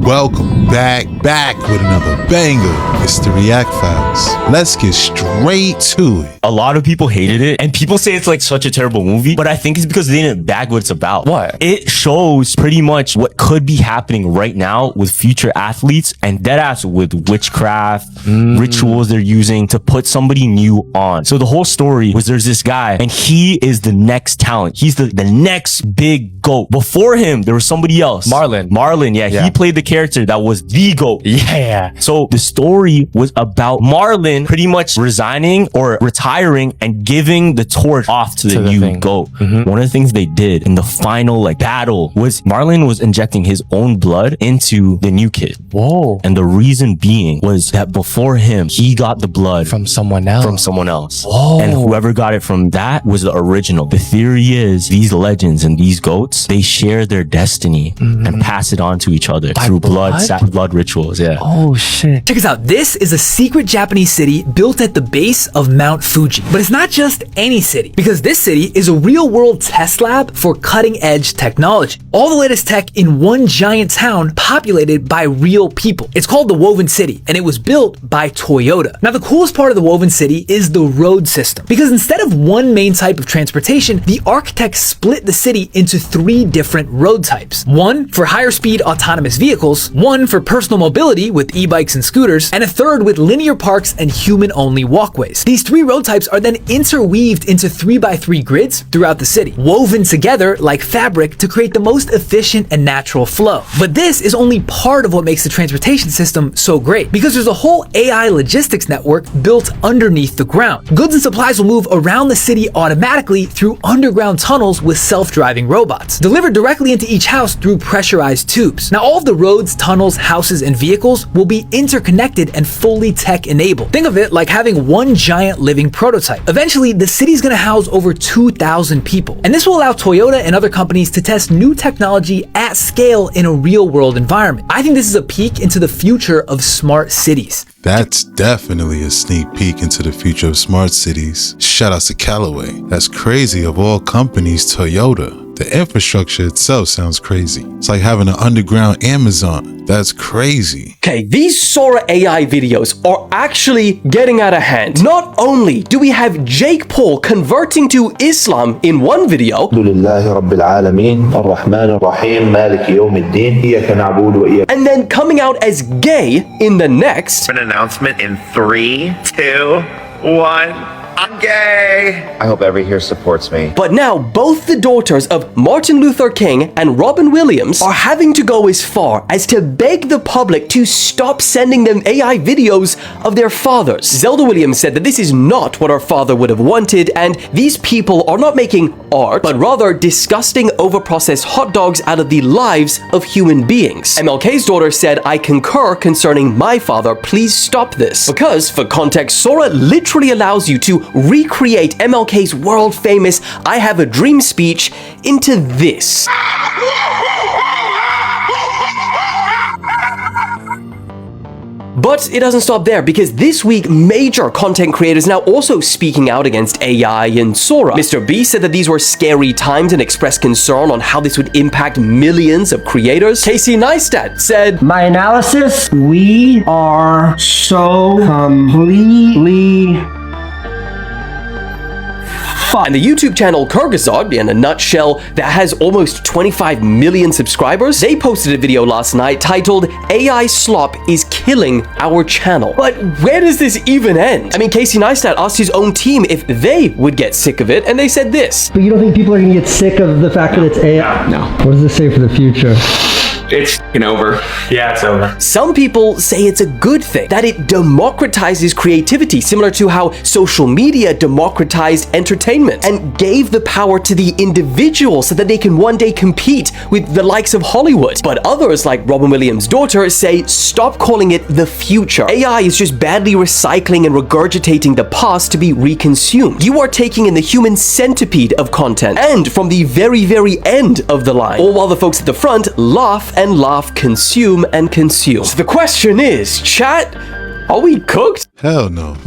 welcome back with another banger. It's the React Files. Let's get straight to it. A lot of people hated it, and people say it's like such a terrible movie, but I think it's because they didn't bag what it's about. What? It shows pretty much what could be happening right now with future athletes, and deadass with witchcraft, rituals they're using to put somebody new on. So the whole story was there's this guy, and he is the next talent. He's the next big GOAT. Before him, there was somebody else. Marlon, yeah. He played the character that was the GOAT. Yeah. So the story was about Marlon pretty much resigning or retiring and giving the torch off to the new GOAT. One of the things they did in the final battle was Marlon was injecting his own blood into the new kid. Whoa. And the reason being was that before him, he got the blood from someone else. Whoa. And whoever got it from that was the original. The theory is these legends and these GOATs, they share their destiny and pass it on to each other through blood rituals. Yeah. Oh shit. Check this out. This is a secret Japanese city built at the base of Mount Fuji. But it's not just any city, because this city is a real world test lab for cutting edge technology. All the latest tech in one giant town populated by real people. It's called the Woven City, and it was built by Toyota. Now the coolest part of the Woven City is the road system, because instead of one main type of transportation, the architects split the city into 3 different road types. One for higher speed autonomous vehicles, one for personal mobility with e-bikes and scooters, and a third with linear parks and human-only walkways. These 3 road types are then interweaved into 3x3 grids throughout the city, woven together like fabric to create the most efficient and natural flow. But this is only part of what makes the transportation system so great, because there's a whole AI logistics network built underneath the ground. Goods and supplies will move around the city automatically through underground tunnels with self-driving robots, delivered directly into each house through pressurized tubes. Now all of the roads, tunnels, houses, and vehicles will be interconnected and fully tech-enabled. Think of it like having one giant living prototype. Eventually, the city's gonna house over 2,000 people. And this will allow Toyota and other companies to test new technology at scale in a real-world environment. I think this is a peek into the future of smart cities. That's definitely a sneak peek into the future of smart cities. Shout out to Callaway. That's crazy. Of all companies, Toyota. The infrastructure itself sounds crazy. It's like having an underground Amazon. That's crazy. Okay, these Sora AI videos are actually getting out of hand. Not only do we have Jake Paul converting to Islam in one video, and then coming out as gay in the next. An announcement in 3, 2, 1. I'm gay. I hope everyone here supports me. But now both the daughters of Martin Luther King and Robin Williams are having to go as far as to beg the public to stop sending them AI videos of their fathers. Zelda Williams said that this is not what our father would have wanted, and these people are not making art, but rather disgusting overprocessed hot dogs out of the lives of human beings. MLK's daughter said, "I concur concerning my father, please stop this." Because, for context, Sora literally allows you to recreate MLK's world-famous "I have a dream" speech into this. But it doesn't stop there, because this week major content creators now also speaking out against AI and Sora. Mr. Beast said that these were scary times and expressed concern on how this would impact millions of creators. Casey Neistat said, "My analysis, we are so completely and the YouTube channel Kyrgyzstan, in a nutshell, that has almost 25 million subscribers, they posted a video last night titled "AI Slop is Killing Our Channel." But where does this even end? I mean, Casey Neistat asked his own team if they would get sick of it, and they said this. But you don't think people are gonna get sick of the fact that it's AI? No. What does this say for the future? It's over. Yeah, it's over. Some people say it's a good thing, that it democratizes creativity, similar to how social media democratized entertainment and gave the power to the individual so that they can one day compete with the likes of Hollywood. But others, like Robin Williams' daughter, say stop calling it the future. AI is just badly recycling and regurgitating the past to be reconsumed. You are taking in the human centipede of content, and from the very, very end of the line, all while the folks at the front laugh and laugh, consume and consume. So the question is, chat, are we cooked? Hell no.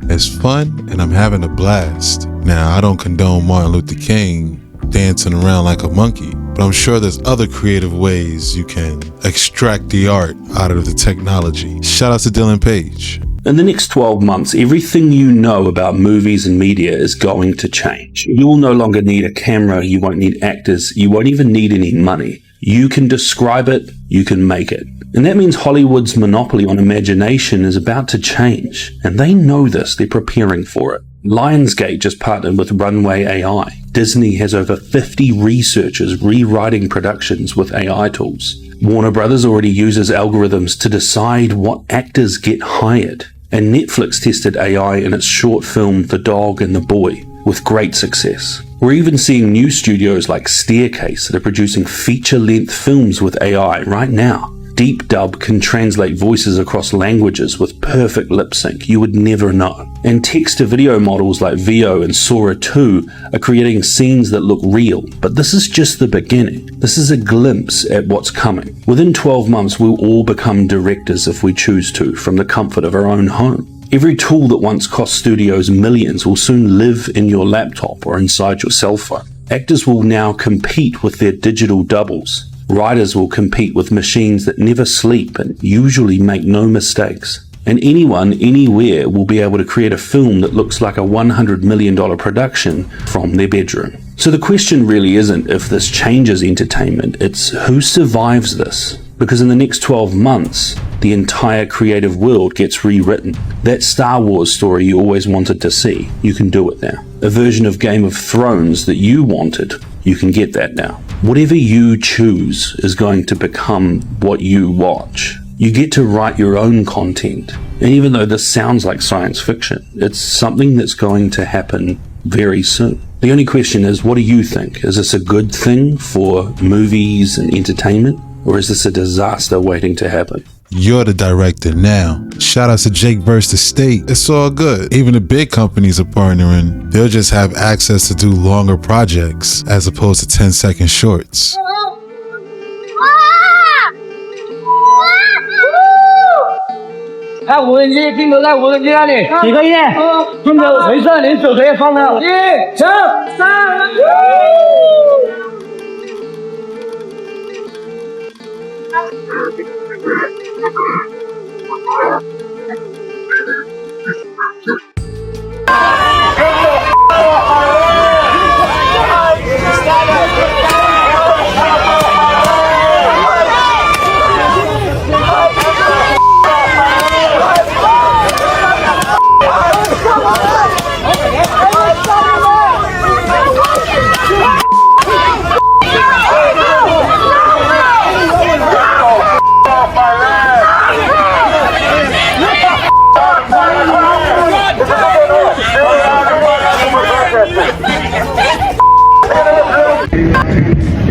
It's fun and I'm having a blast. Now, I don't condone Martin Luther King dancing around like a monkey, but I'm sure there's other creative ways you can extract the art out of the technology. Shout out to Dylan Page. In the next 12 months, everything you know about movies and media is going to change. You will no longer need a camera, you won't need actors, you won't even need any money. You can describe it, you can make it. And that means Hollywood's monopoly on imagination is about to change. And they know this, they're preparing for it. Lionsgate just partnered with Runway AI. Disney has over 50 researchers rewriting productions with AI tools. Warner Brothers already uses algorithms to decide what actors get hired. And Netflix tested AI in its short film The Dog and the Boy with great success. We're even seeing new studios like Staircase that are producing feature-length films with AI right now. Deep Dub can translate voices across languages with perfect lip sync. You would never know. And text-to-video models like Veo and Sora 2 are creating scenes that look real. But this is just the beginning. This is a glimpse at what's coming. Within 12 months, we'll all become directors if we choose to, from the comfort of our own home. Every tool that once cost studios millions will soon live in your laptop or inside your cell phone. Actors will now compete with their digital doubles. Writers will compete with machines that never sleep and usually make no mistakes. And anyone, anywhere, will be able to create a film that looks like a $100 million production from their bedroom. So the question really isn't if this changes entertainment, it's who survives this? Because in the next 12 months, the entire creative world gets rewritten. That Star Wars story you always wanted to see, you can do it now. A version of Game of Thrones that you wanted, you can get that now. Whatever you choose is going to become what you watch. You get to write your own content. And even though this sounds like science fiction, it's something that's going to happen very soon. The only question is, what do you think? Is this a good thing for movies and entertainment? Or is this a disaster waiting to happen? You're the director now. Shout out to Jake vs. the State. It's all good. Even the big companies are partnering. They'll just have access to do longer projects as opposed to 10-second shorts.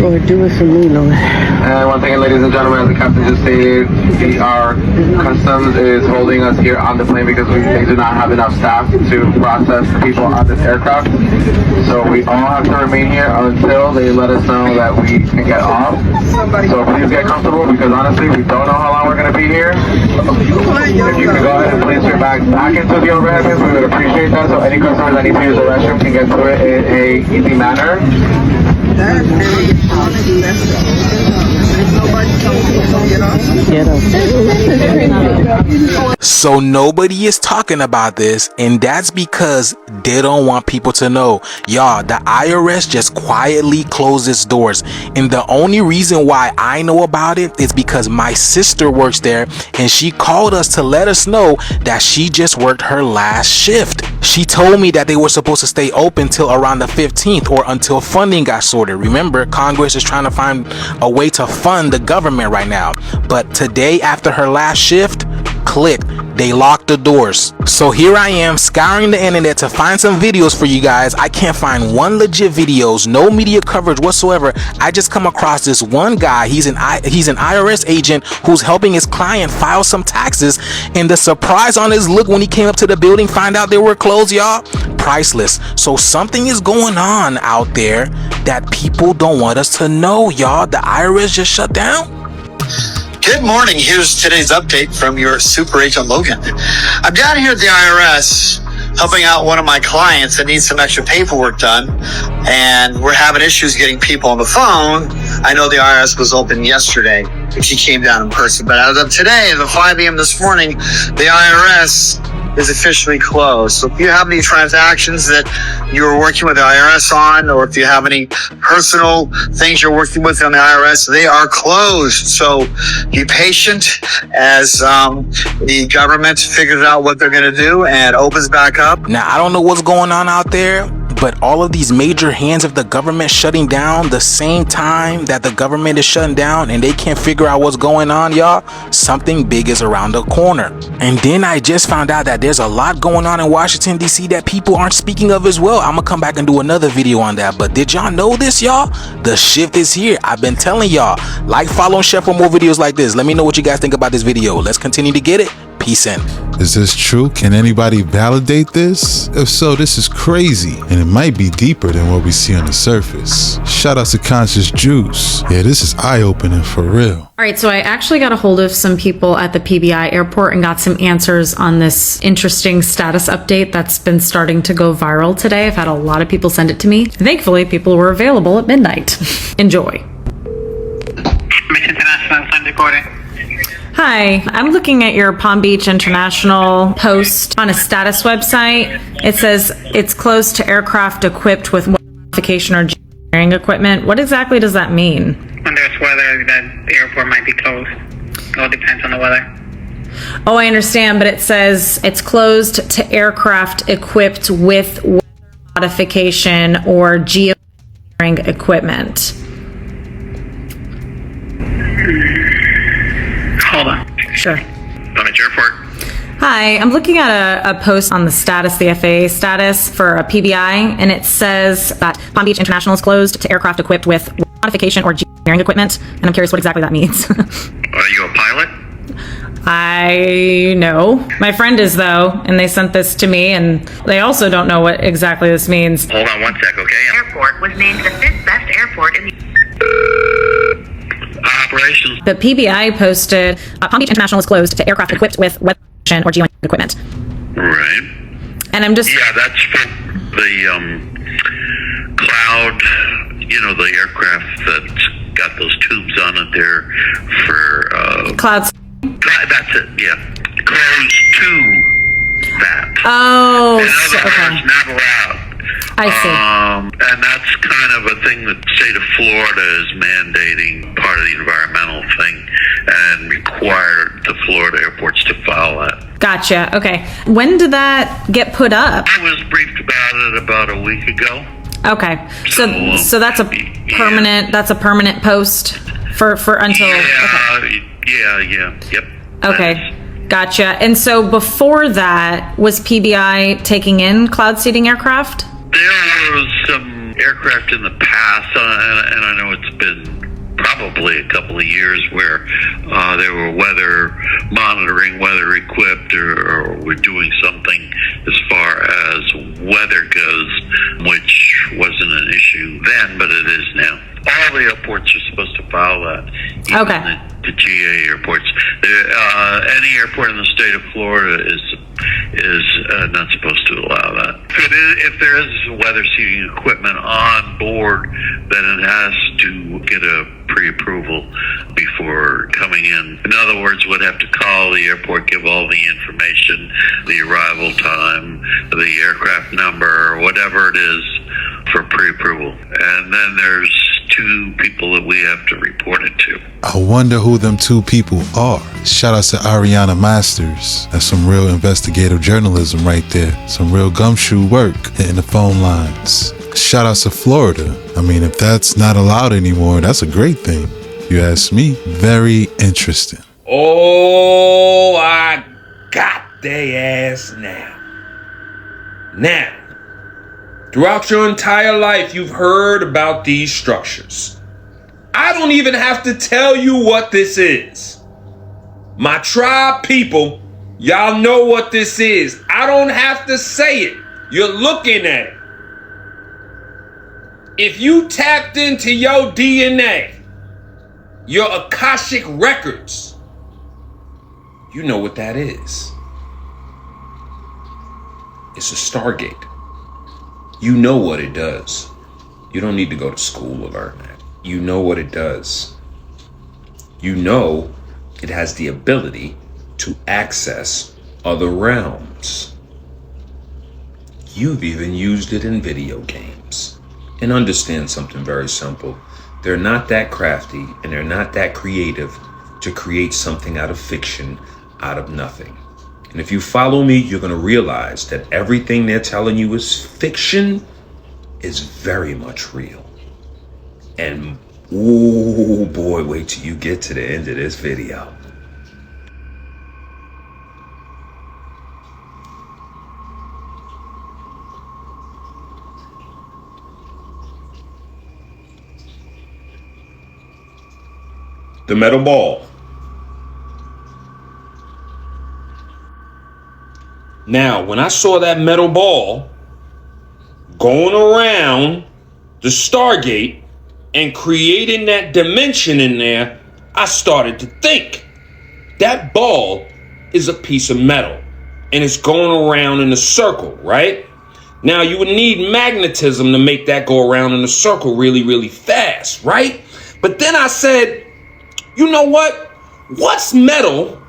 Lord, do it for me, Lord. And once again, ladies and gentlemen, as the captain just stated, our customs is holding us here on the plane because they do not have enough staff to process the people on this aircraft. So we all have to remain here until they let us know that we can get off. So please get comfortable because honestly, we don't know how long we're going to be here. If you could go ahead and place your bags back into the overhead bins, we would appreciate that. So any customers that need to use the restroom can get to it in a easy manner. So nobody is talking about this, and that's because they don't want people to know. Y'all, the IRS just quietly closed its doors, and the only reason why I know about it is because my sister works there, and she called us to let us know that she just worked her last shift. She told me that they were supposed to stay open till around the 15th or until funding got sorted. Remember, Congress is trying to find a way to fund the government right now. But today, after her last shift, click, they locked the doors. So here I am scouring the internet to find some videos for you guys. I can't find one legit videos, no media coverage whatsoever. I just come across this one guy. He's an IRS agent who's helping his client file some taxes, and the surprise on his look when he came up to the building, find out they were closed, y'all, priceless. So something is going on out there that people don't want us to know, y'all. The IRS just shut down. Good morning. Here's today's update from your Super Agent Logan. I'm down here at the IRS helping out one of my clients that needs some extra paperwork done, and we're having issues getting people on the phone. I know the IRS was open yesterday if she came down in person, but as of today, at 5 a.m. this morning, the IRS is officially closed. So if you have any transactions that you're working with the IRS on, or if you have any personal things you're working with on the IRS, they are closed. So be patient as the government figures out what they're going to do and opens back up. Now, I don't know what's going on out there, but all of these major hands of the government shutting down the same time that the government is shutting down and they can't figure out what's going on, y'all, something big is around the corner. And then I just found out that there's a lot going on in Washington, D.C. that people aren't speaking of as well. I'm gonna come back and do another video on that. But did y'all know this, y'all? The shift is here. I've been telling y'all. Like, follow, and share for more videos like this. Let me know what you guys think about this video. Let's continue to get it. Peace in. Is this true? Can anybody validate this? If so, this is crazy, and it might be deeper than what we see on the surface. Shout out to Conscious Juice. Yeah, this is eye-opening for real. All right, so I actually got a hold of some people at the PBI airport and got some answers on this interesting status update that's been starting to go viral today. I've had a lot of people send it to me. Thankfully, people were available at midnight. Enjoy. Hi, I'm looking at your Palm Beach International post on a status website. It says it's closed to aircraft equipped with modification or engineering equipment. What exactly does that mean? When there's weather, that the airport might be closed. It all depends on the weather. Oh, I understand, but it says it's closed to aircraft equipped with modification or geoengineering equipment. Hold on. Sure. Palm Beach Airport. Hi, I'm looking at a post on the status, the FAA status for a PBI, and it says that Palm Beach International is closed to aircraft equipped with modification or geoengineering equipment, and I'm curious what exactly that means. Are you a pilot? I know. My friend is, though, and they sent this to me, and they also don't know what exactly this means. Hold on one sec, okay? Airport was named the 5th best airport in the operations. The PBI posted, Palm Beach International is closed to aircraft equipped with weather or geoengineering equipment. Right. And I'm just... Yeah, that's for the cloud, the aircraft that's got those tubes on it there for... Clouds. That's it, yeah. Closed to that. Oh, in other words, not allowed. I see. And that's kind of a thing that the state of Florida is mandating, part of the environmental thing, and require the Florida airports to follow that. Gotcha. Okay. When did that get put up? I was briefed about it about a week ago. Okay. So that's a permanent. That's a permanent post for until. Yep. Okay. Gotcha. And so before that, was PBI taking in cloud seeding aircraft? There was some aircraft in the past, and I know it's been probably a couple of years where they were weather monitoring, weather equipped, or were doing something as far as weather goes, which wasn't an issue then, but it is now. All the airports are supposed to follow that. Even the GA airports. Any airport in the state of Florida is not supposed to allow that. If there is weather seeding equipment on board, then it has to get a pre-approval before coming in. In other words, would have to call the airport, give all the information, the arrival time, the aircraft number, or whatever it is for pre-approval. And then there's 2 people that we have to report it to. I wonder who them 2 people are. Shout out to Ariana Masters. That's some real investigative journalism right there. Some real gumshoe work hitting the phone lines. Shout out to Florida. I mean, if that's not allowed anymore, that's a great thing. You ask me. Very interesting. Oh, I got they ass now. Now, throughout your entire life, you've heard about these structures. I don't even have to tell you what this is. My tribe people, y'all know what this is. I don't have to say it. You're looking at it. If you tapped into your DNA, your Akashic records, you know what that is. It's a Stargate. You know what it does. You don't need to go to school to learn that. You know what it does. You know it has the ability to access other realms. You've even used it in video games. And understand something very simple. They're not that crafty and they're not that creative to create something out of fiction, out of nothing. And if you follow me, you're going to realize that everything they're telling you is fiction is very much real. And oh boy, wait till you get to the end of this video. The metal ball. Now, when I saw that metal ball going around the Stargate and creating that dimension in there, I started to think that ball is a piece of metal and it's going around in a circle, right? Now, you would need magnetism to make that go around in a circle really, really fast, right? But then I said, you know what? What's metal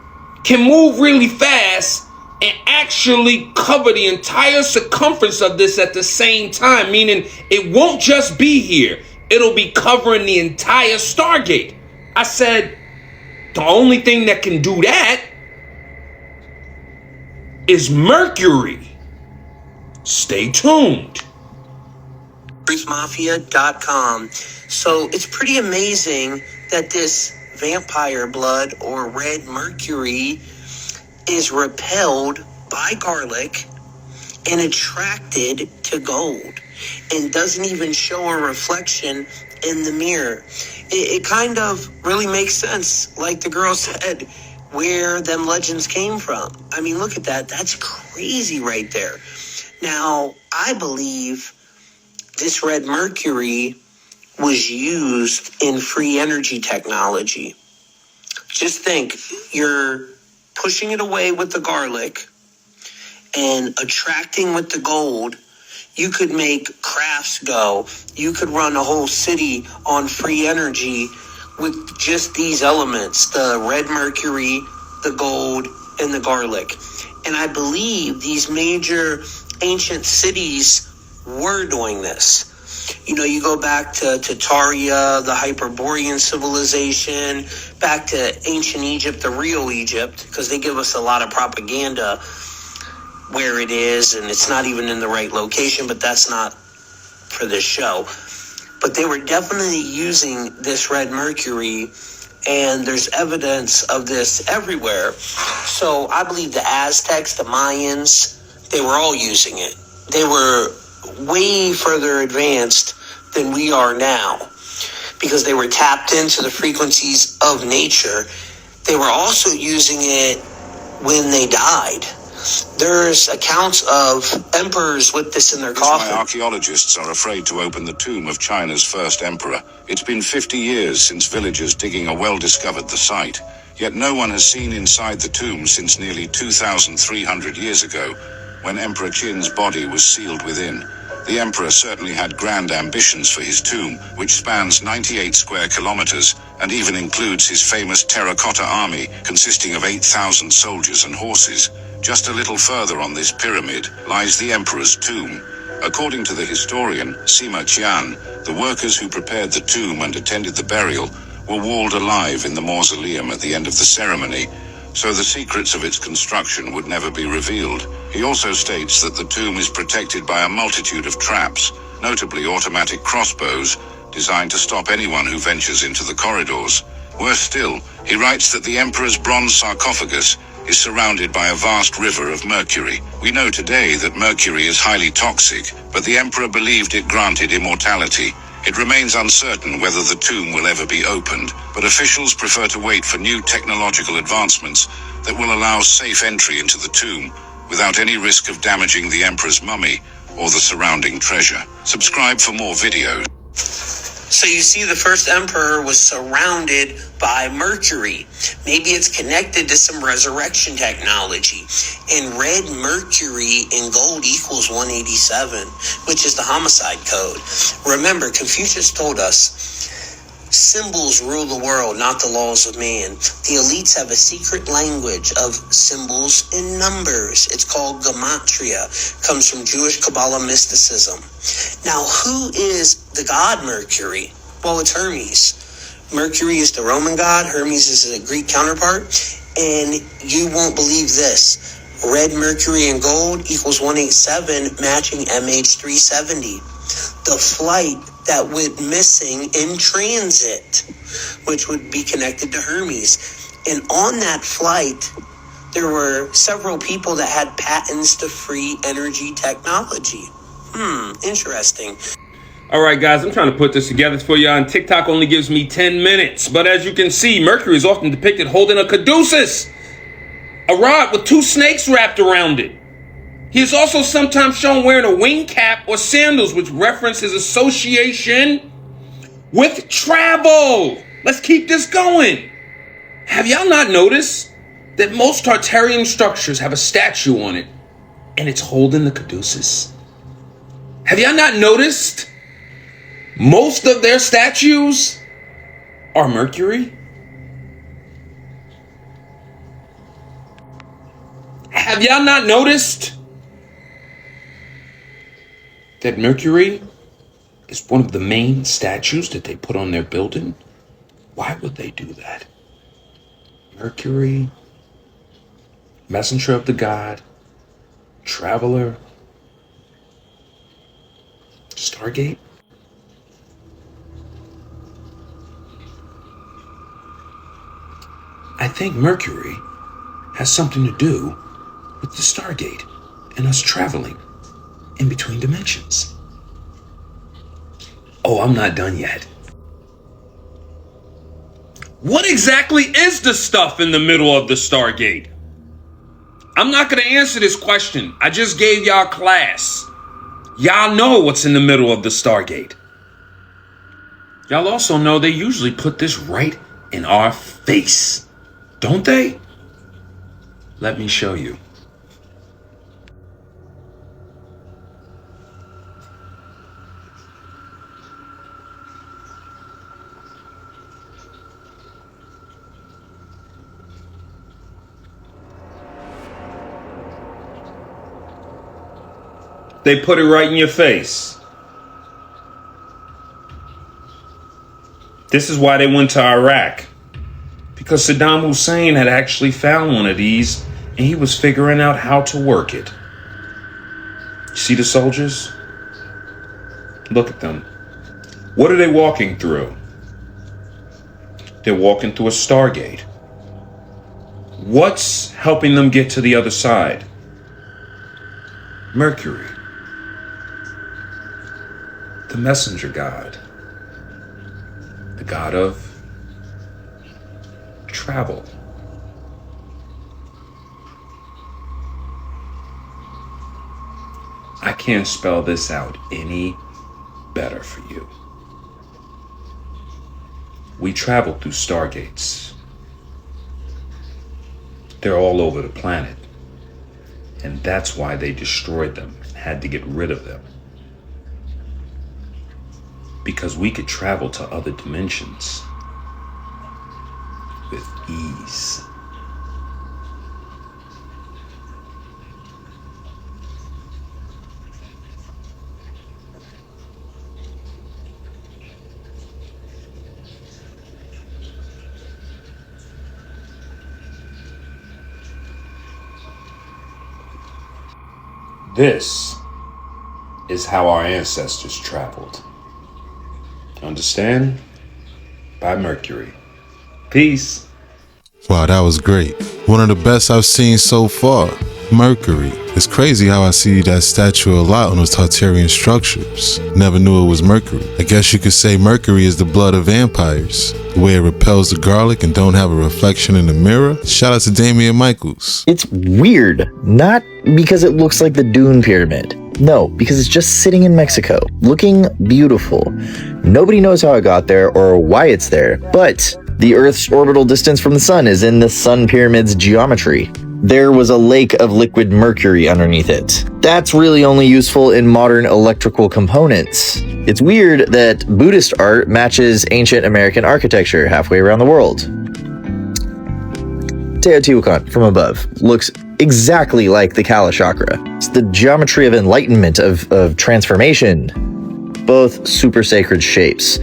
can move really fast and actually cover the entire circumference of this at the same time, meaning it won't just be here. It'll be covering the entire Stargate. I said, the only thing that can do that is Mercury. Stay tuned. Mafia.com. So it's pretty amazing that this vampire blood or red mercury is repelled by garlic and attracted to gold and doesn't even show a reflection in the mirror. It kind of really makes sense, like the girl said, where them legends came from. I mean, look at that. That's crazy right there. Now, I believe this red mercury was used in free energy technology. Just think, you're pushing it away with the garlic and attracting with the gold. You could make crafts go. You could run a whole city on free energy with just these elements, the red mercury, the gold, and the garlic. And I believe these major ancient cities were doing this. You know, you go back to Tartaria, the Hyperborean civilization, back to ancient Egypt, the real Egypt, because they give us a lot of propaganda where it is, and it's not even in the right location, but that's not for this show. But they were definitely using this red mercury, and there's evidence of this everywhere. So I believe the Aztecs, the Mayans, they were all using it. They were way further advanced than we are now because they were tapped into the frequencies of nature. They were also using it when they died. There's accounts of emperors with this in their coffin. Why archaeologists are afraid to open the tomb of China's first emperor. It's been 50 years since villagers digging a well discovered the site, yet no one has seen inside the tomb since nearly 2,300 years ago, when Emperor Qin's body was sealed within. The emperor certainly had grand ambitions for his tomb, which spans 98 square kilometers and even includes his famous terracotta army consisting of 8,000 soldiers and horses. Just a little further on this pyramid lies the emperor's tomb. According to the historian Sima Qian, the workers who prepared the tomb and attended the burial were walled alive in the mausoleum at the end of the ceremony, so the secrets of its construction would never be revealed. He also states that the tomb is protected by a multitude of traps, notably automatic crossbows, designed to stop anyone who ventures into the corridors. Worse still, he writes that the emperor's bronze sarcophagus is surrounded by a vast river of mercury. We know today that mercury is highly toxic, but the emperor believed it granted immortality. It remains uncertain whether the tomb will ever be opened, but officials prefer to wait for new technological advancements that will allow safe entry into the tomb without any risk of damaging the emperor's mummy or the surrounding treasure. Subscribe for more videos. So you see, the first emperor was surrounded by Mercury. Maybe it's connected to some resurrection technology. And red mercury in gold equals 187, which is the homicide code. Remember, Confucius told us, symbols rule the world, not the laws of man. The elites have a secret language of symbols and numbers. It's called gematria. Comes from Jewish Kabbalah mysticism. Now, who is the god Mercury? Well, it's Hermes. Mercury is the Roman god. Hermes is a Greek counterpart. And you won't believe this. Red mercury and gold equals 187, matching MH370. The flight that went missing in transit, which would be connected to Hermes. And on that flight, there were several people that had patents to free energy technology. Interesting. All right, guys, I'm trying to put this together for you, and TikTok only gives me 10 minutes. But as you can see, Mercury is often depicted holding a caduceus, a rod with 2 snakes wrapped around it. He is also sometimes shown wearing a wing cap or sandals, which reference his association with travel. Let's keep this going. Have y'all not noticed that most Tartarian structures have a statue on it, and it's holding the caduceus? Have y'all not noticed most of their statues are Mercury? Have y'all not noticed that Mercury is one of the main statues that they put on their building? Why would they do that? Mercury, messenger of the god, traveler, Stargate? I think Mercury has something to do with the Stargate and us traveling in between dimensions. Oh, I'm not done yet. What exactly is the stuff in the middle of the Stargate? I'm not going to answer this question. I just gave y'all class. Y'all know what's in the middle of the Stargate. Y'all also know they usually put this right in our face, don't they? Let me show you. They put it right in your face. This is why they went to Iraq. Because Saddam Hussein had actually found one of these and he was figuring out how to work it. You see the soldiers? Look at them. What are they walking through? They're walking through a Stargate. What's helping them get to the other side? Mercury. The messenger god. The god of travel. I can't spell this out any better for you. We travel through stargates. They're all over the planet. And that's why they destroyed them and had to get rid of them. Because we could travel to other dimensions with ease. This is how our ancestors traveled. Understand? By Mercury. Peace. Wow, that was great. One of the best I've seen so far. Mercury. It's crazy how I see that statue a lot on those Tartarian structures. Never knew it was Mercury. I guess you could say Mercury is the blood of vampires. The way it repels the garlic and don't have a reflection in the mirror. Shout out to Damian Michaels. It's weird. Not because it looks like the Dune Pyramid. No, because it's just sitting in Mexico, looking beautiful. Nobody knows how it got there or why it's there, but the Earth's orbital distance from the sun is in the Sun Pyramid's geometry. There was a lake of liquid mercury underneath it. That's really only useful in modern electrical components. It's weird that Buddhist art matches ancient American architecture halfway around the world. Teotihuacan from above looks exactly like the Kala chakra. It's the geometry of enlightenment, of transformation. Both super sacred shapes.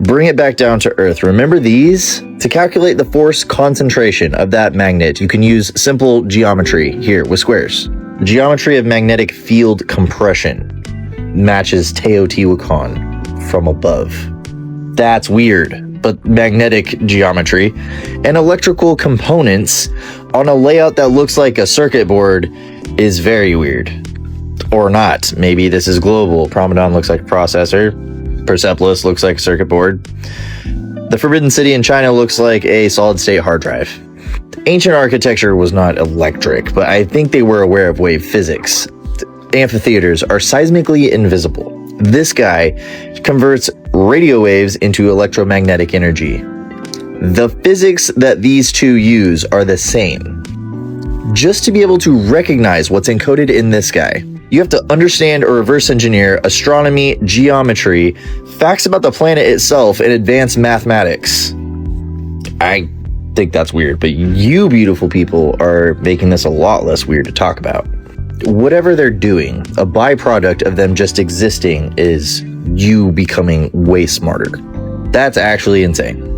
Bring it back down to earth. Remember these? To calculate the force concentration of that magnet, you can use simple geometry here with squares. The geometry of magnetic field compression matches Teotihuacan from above. That's weird, but magnetic geometry and electrical components on a layout that looks like a circuit board is very weird. Or not. Maybe this is global. Prometheus looks like a processor. Persepolis looks like a circuit board. The Forbidden City in China looks like a solid-state hard drive. Ancient architecture was not electric, but I think they were aware of wave physics. Amphitheaters are seismically invisible. This guy converts radio waves into electromagnetic energy. The physics that these two use are the same. Just to be able to recognize what's encoded in this guy, you have to understand or reverse engineer astronomy, geometry, facts about the planet itself, and advanced mathematics. I think that's weird, but you beautiful people are making this a lot less weird to talk about. Whatever they're doing, a byproduct of them just existing is you becoming way smarter. That's actually insane.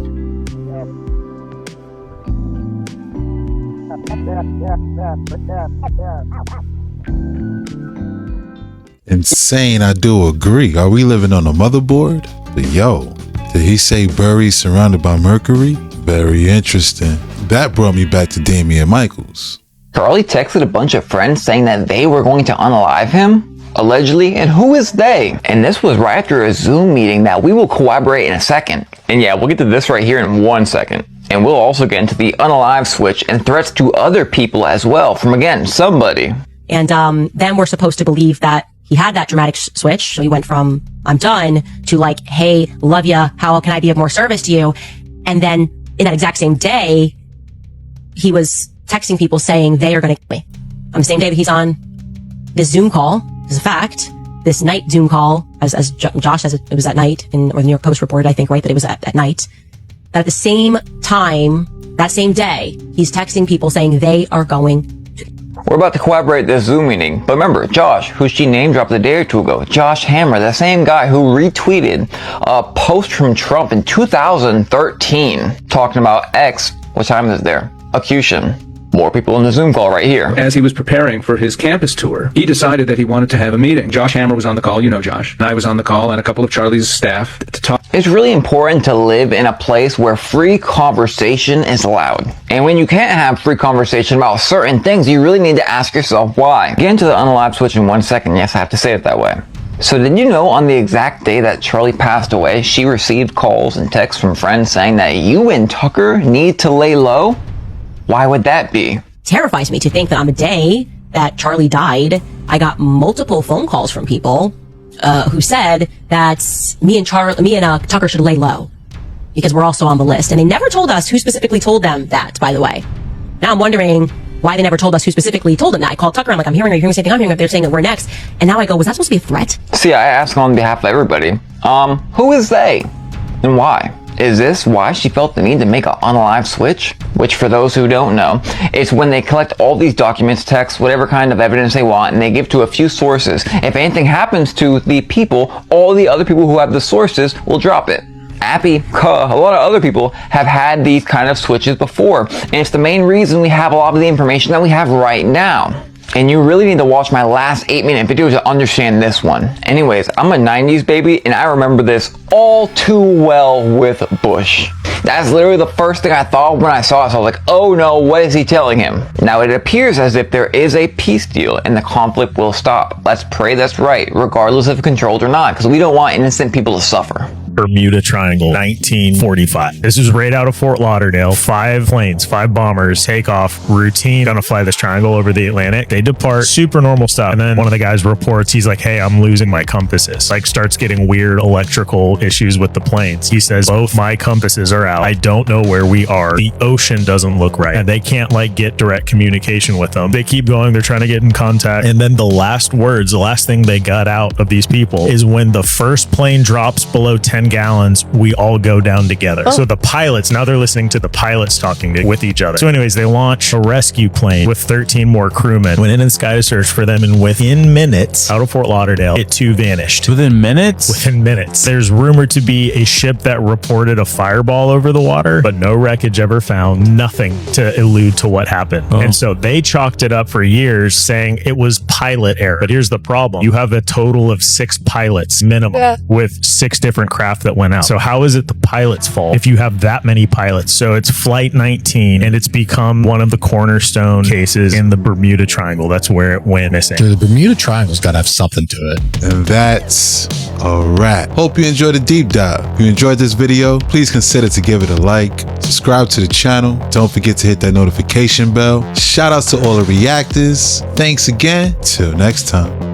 Insane, I do agree. Are we living on a motherboard? But yo, did he say Burry surrounded by Mercury? Very interesting. That brought me back to Damian Michaels. Charlie texted a bunch of friends saying that they were going to unalive him, allegedly, and who is they? And this was right after a Zoom meeting that we will corroborate in a second. And yeah, we'll get to this right here in 1 second. And we'll also get into the unalive switch and threats to other people as well from, again, somebody. And then we're supposed to believe that he had that dramatic switch. So he went from, I'm done, to like, hey, love ya, how can I be of more service to you? And then in that exact same day, he was texting people saying they are going to kill me. On the same day that he's on this Zoom call, this is a fact, this night Zoom call, as Josh says, it was at night, or the New York Post reported, I think, right, that it was at night. That at the same time, that same day, he's texting people saying they are going. We're about to corroborate this Zoom meeting, but remember, Josh, who she name dropped a day or two ago, Josh Hammer, the same guy who retweeted a post from Trump in 2013 talking about X, what time is there? Accusation. More people in the Zoom call right here. As he was preparing for his campus tour, he decided that he wanted to have a meeting. Josh Hammer was on the call, you know Josh, and I was on the call, and a couple of Charlie's staff to talk. It's really important to live in a place where free conversation is allowed. And when you can't have free conversation about certain things, you really need to ask yourself why. Get into the unalive switch in 1 second. Yes, I have to say it that way. So did you know on the exact day that Charlie passed away, she received calls and texts from friends saying that you and Tucker need to lay low? Why would that be? Terrifies me to think that on the day that Charlie died, I got multiple phone calls from people who said that me and Tucker should lay low because we're also on the list. And they never told us who specifically told them that, by the way. Now I'm wondering why they never told us who specifically told them that. I called Tucker, I'm like, are you hearing the same thing I'm hearing? They're saying that we're next. And now I go, was that supposed to be a threat? See, I ask on behalf of everybody, who is they and why? Is this why she felt the need to make an unalive switch? Which, for those who don't know, it's when they collect all these documents, texts, whatever kind of evidence they want, and they give to a few sources. If anything happens to the people, all the other people who have the sources will drop it. Appy, a lot of other people have had these kind of switches before, and it's the main reason we have a lot of the information that we have right now. And you really need to watch my last 8-minute video to understand this one. Anyways, I'm a 90s baby, and I remember this all too well with Bush. That's literally the first thing I thought when I saw it. So I was like, oh no, what is he telling him? Now it appears as if there is a peace deal and the conflict will stop. Let's pray that's right, regardless if controlled or not, because we don't want innocent people to suffer. Bermuda Triangle, 1945. This is right out of Fort Lauderdale. 5 planes, 5 bombers take off, routine, gonna fly this triangle over the Atlantic. They depart, super normal stuff. And then one of the guys reports, he's like, hey, I'm losing my compasses. Like, starts getting weird electrical issues with the planes. He says, both my compasses are out. I don't know where we are. The ocean doesn't look right. And they can't like get direct communication with them. They keep going, they're trying to get in contact. And then the last words, the last thing they got out of these people is when the first plane drops below 10 gallons, we all go down together. So the pilots, now they're listening to the pilots talking with each other. So anyways, they launch a rescue plane with 13 more crewmen, went in the sky to search for them, and within minutes, out of Fort Lauderdale, it too vanished. Within minutes? Within minutes. There's rumored to be a ship that reported a fireball over the water, but no wreckage ever found, nothing to allude to what happened. And so they chalked it up for years, saying it was pilot error. But here's the problem. You have a total of 6 pilots minimum with 6 different craft that went out. So how is it the pilot's fault if you have that many pilots? So it's Flight 19, and it's become one of the cornerstone cases in the Bermuda Triangle. That's where it went missing. The Bermuda Triangle's got to have something to it. And that's a wrap. Hope you enjoyed the deep dive. If you enjoyed this video, please consider to give it a like, subscribe to the channel. Don't forget to hit that notification bell. Shout outs to all the reactors. Thanks again. Till next time.